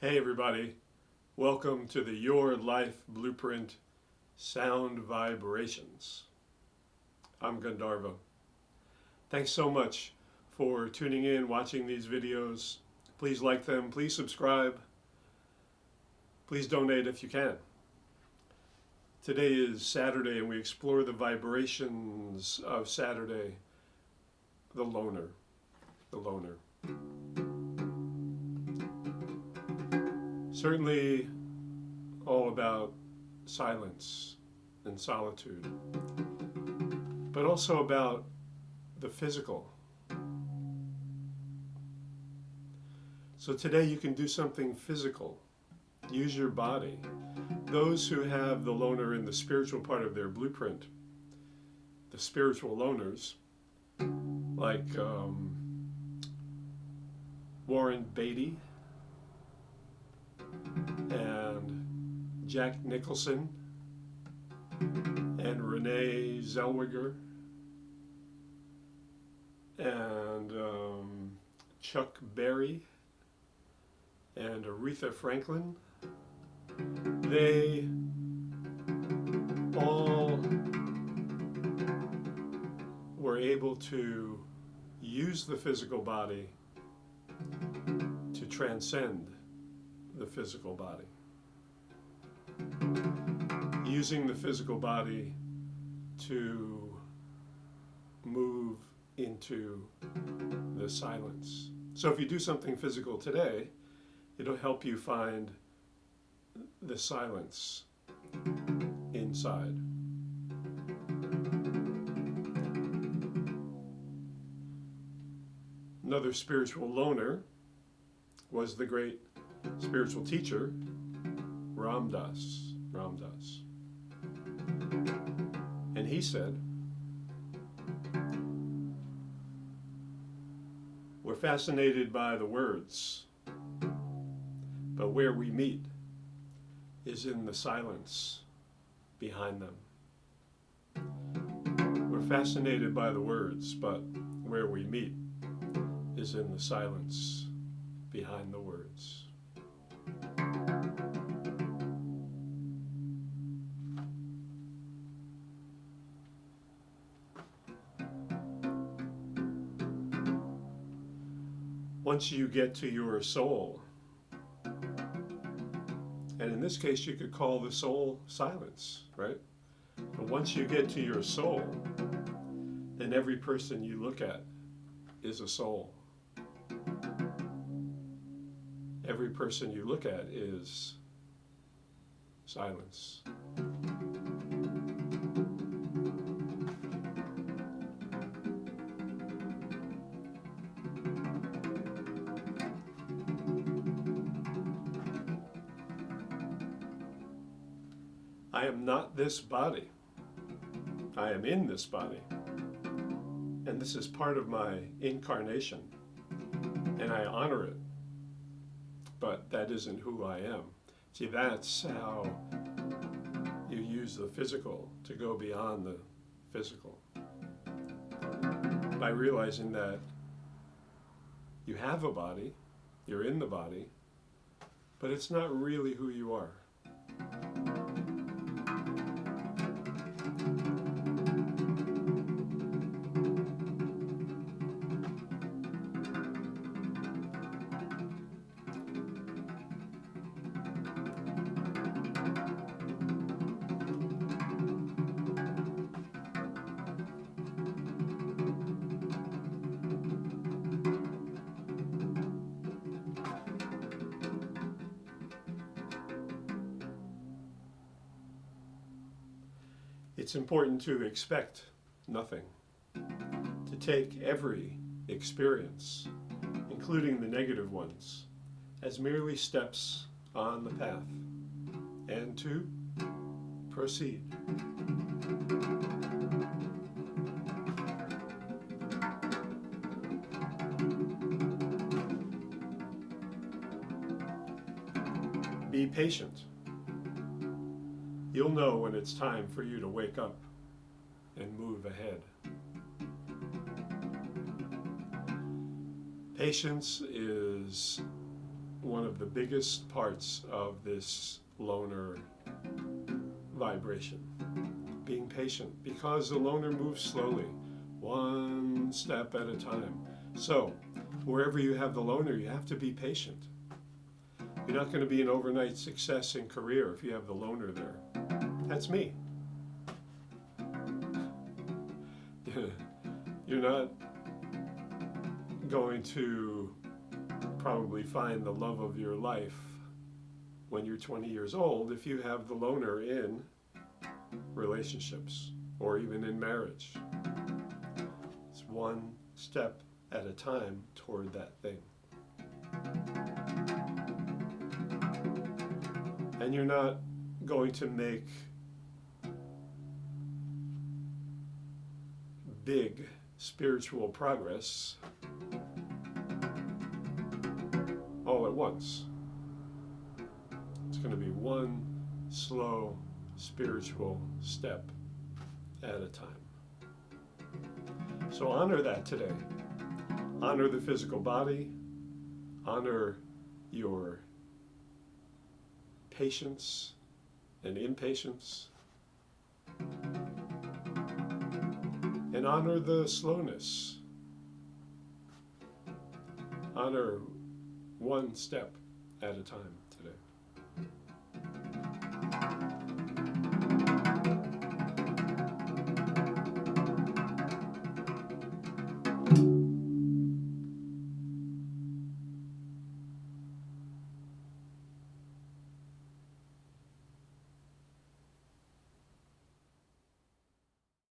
Hey everybody, welcome to the Your Life Blueprint Sound Vibrations. I'm Gandharva. Thanks so much for tuning in, watching these videos. Please like them, please subscribe, please donate if you can. Today is Saturday and we explore the vibrations of Saturday, the loner. Certainly all about silence and solitude, but also about the physical. So today you can do something physical. Use your body. Those who have the loner in the spiritual part of their blueprint, the spiritual loners, like Warren Beatty and Jack Nicholson and Renee Zellweger and Chuck Berry and Aretha Franklin. They all were able to use the physical body to transcend the physical body. Using the physical body to move into the silence. So if you do something physical today, it'll help you find the silence inside. Another spiritual loner was the great spiritual teacher, Ram Dass. And he said, we're fascinated by the words, but where we meet is in the silence behind them. We're fascinated by the words, but where we meet is in the silence behind the words. Once you get to your soul, and in this case you could call the soul silence, right? But once you get to your soul, then every person you look at is a soul. Every person you look at is silence. I am not this body. I am in this body. And this is part of my incarnation. And I honor it. But that isn't who I am. See, that's how you use the physical to go beyond the physical. By realizing that you have a body, you're in the body, but it's not really who you are. It's important to expect nothing, to take every experience, including the negative ones, as merely steps on the path, and to proceed. Be patient. You'll know when it's time for you to wake up and move ahead. Patience is one of the biggest parts of this loner vibration. Being patient, because the loner moves slowly, one step at a time. So, wherever you have the loner, you have to be patient. You're not going to be an overnight success in career if you have the loner there. That's me. You're not going to probably find the love of your life when you're 20 years old if you have the loner in relationships or even in marriage. It's one step at a time toward that thing. And you're not going to make big spiritual progress all at once. It's going to be one slow spiritual step at a time. So honor that today. Honor the physical body. Honor your patience and impatience. And honor the slowness. Honor one step at a time.